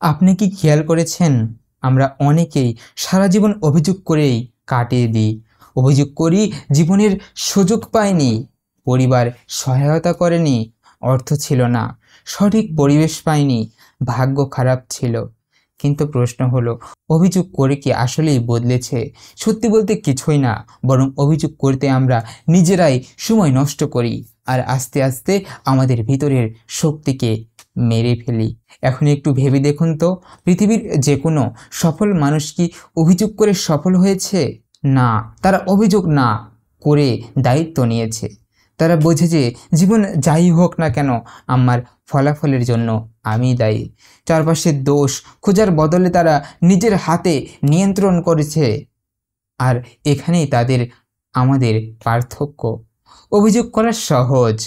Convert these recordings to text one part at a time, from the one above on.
আপনি কি খেয়াল করেছেন, আমরা অনেকেই সারা জীবন অভিযোগ করেই কাটিয়ে দিই। অভিযোগ করি জীবনের সুযোগ পাইনি, পরিবার সহায়তা করেনি, অর্থ ছিল না, সঠিক পরিবেশ পাইনি, ভাগ্য খারাপ ছিল। কিন্তু প্রশ্ন হলো, অভিযোগ করে কি আসলেই বদলেছে? সত্যি বলতে কিছুই না, বরং অভিযোগ করতে আমরা নিজেরাই সময় নষ্ট করি আর আস্তে আস্তে আমাদের ভিতরের শক্তিকে মেরে ফেলি। এখন একটু ভেবে দেখুন তো, পৃথিবীর যে কোনো সফল মানুষ কি অভিযোগ করে সফল হয়েছে? না, তারা অভিযোগ না করে দায়িত্ব নিয়েছে। তারা বোঝে যে জীবন যাই হোক না কেন, আমার ফলাফলের জন্য আমি দায়ী। চারপাশের দোষ খোঁজার বদলে তারা নিজের হাতে নিয়ন্ত্রণ করেছে। আর এখানেই আমাদের পার্থক্য। অভিযোগ করা সহজ,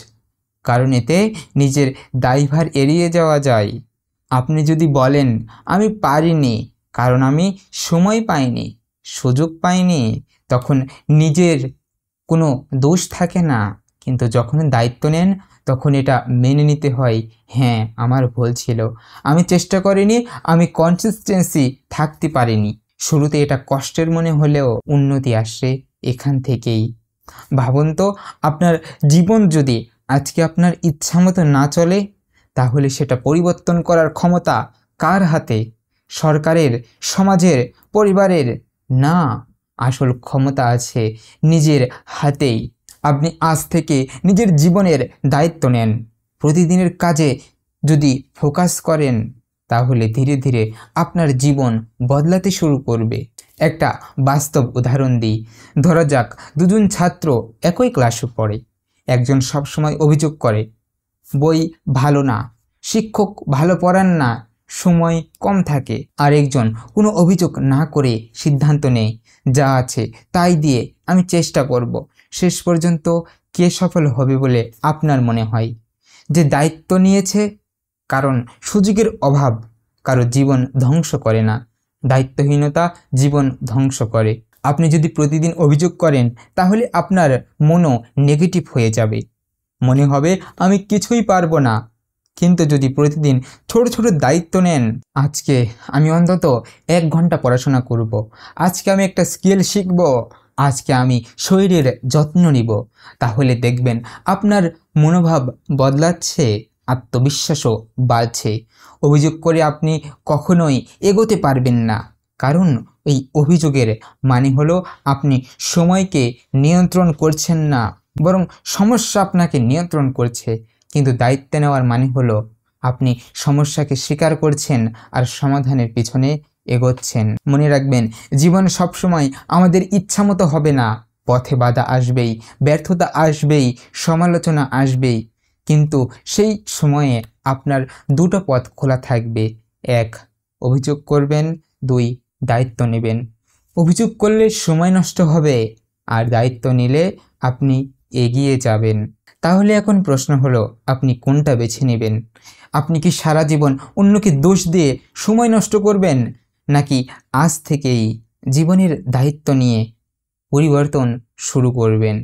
কারণ এতে নিজের দায়ভার এড়িয়ে যাওয়া যায়। আপনি যদি বলেন আমি পারিনি কারণ আমি সময় পাইনি, সুযোগ পাইনি, তখন নিজের কোনো দোষ থাকে না। কিন্তু যখন দায়িত্ব নেন, তখন এটা মেনে নিতে হয়, হ্যাঁ আমার ভুল ছিল, আমি চেষ্টা করিনি, আমি কনসিস্টেন্সি থাকতে পারিনি। শুরুতে এটা কষ্টের মনে হলেও উন্নতি আসে এখান থেকেই। ভাবুন তো, আপনার জীবন যদি আজকে আপনার ইচ্ছামতো না চলে, তাহলে সেটা পরিবর্তন করার ক্ষমতা কার হাতে? সরকারের, সমাজের, পরিবারের না, আসল ক্ষমতা আছে নিজের হাতেই। আপনি আজ থেকে নিজের জীবনের দায়িত্ব নেন, প্রতিদিনের কাজে যদি ফোকাস করেন, তাহলে ধীরে ধীরে আপনার জীবন বদলাতে শুরু করবে। একটা বাস্তব উদাহরণ দিই। ধরা যাক দুজন ছাত্র একই ক্লাসে পড়ে। একজন সবসময় অভিযোগ করে বই ভালো না, শিক্ষক ভালো পড়ান না, সময় কম থাকে। আর একজন কোনো অভিযোগ না করে সিদ্ধান্ত নেয়, যা আছে তাই দিয়ে আমি চেষ্টা করব। শেষ পর্যন্ত কে সফল হবে বলে আপনার মনে হয়? যে দায়িত্ব নিয়েছে। কারণ সুযোগের অভাব কারো জীবন ধ্বংস করে না, দায়িত্বহীনতা জীবন ধ্বংস করে। আপনি যদি প্রতিদিন অভিযোগ করেন, তাহলে আপনার মনও নেগেটিভ হয়ে যাবে, মনে হবে আমি কিছুই পারবো না। কিন্তু যদি প্রতিদিন ছোট ছোট দায়িত্ব নেন, আজকে আমি অন্তত 1 ঘন্টা পড়াশোনা করব, আজকে আমি একটা স্কিল শিখব, আজকে আমি শরীরের যত্ন নিব, তাহলে দেখবেন আপনার মনোভাব বদলাচ্ছে, আত্মবিশ্বাসও বাড়ছে। অভিযোগ করে আপনি কখনোই এগোতে পারবেন না, কারণ এই অভিযোগের মানে হলো আপনি সময়কে নিয়ন্ত্রণ করছেন না, বরং সমস্যা আপনাকে নিয়ন্ত্রণ করছে। কিন্তু দায়িত্ব নেওয়ার মানে হলো আপনি সমস্যাকে স্বীকার করছেন আর সমাধানের পিছনে এগোচ্ছেন। মনে রাখবেন, জীবন সবসময় আমাদের ইচ্ছামতো হবে না। পথে বাধা আসবেই, ব্যর্থতা আসবেই, সমালোচনা আসবেই। কিন্তু সেই সময়ে আপনার 2টো পথ খোলা থাকবে। 1, অভিযোগ করবেন, 2, দায়িত্ব নেবেন। অভিযোগ করলে সময় নষ্ট হবে, আর দায়িত্ব নিলে আপনি এগিয়ে যাবেন। তাহলে এখন প্রশ্ন হলো, আপনি কোনটা বেছে নেবেন? আপনি কি সারা জীবন অন্যকে দোষ দিয়ে সময় নষ্ট করবেন, নাকি আজ থেকেই জীবনের দায়িত্ব নিয়ে পরিবর্তন শুরু করবেন?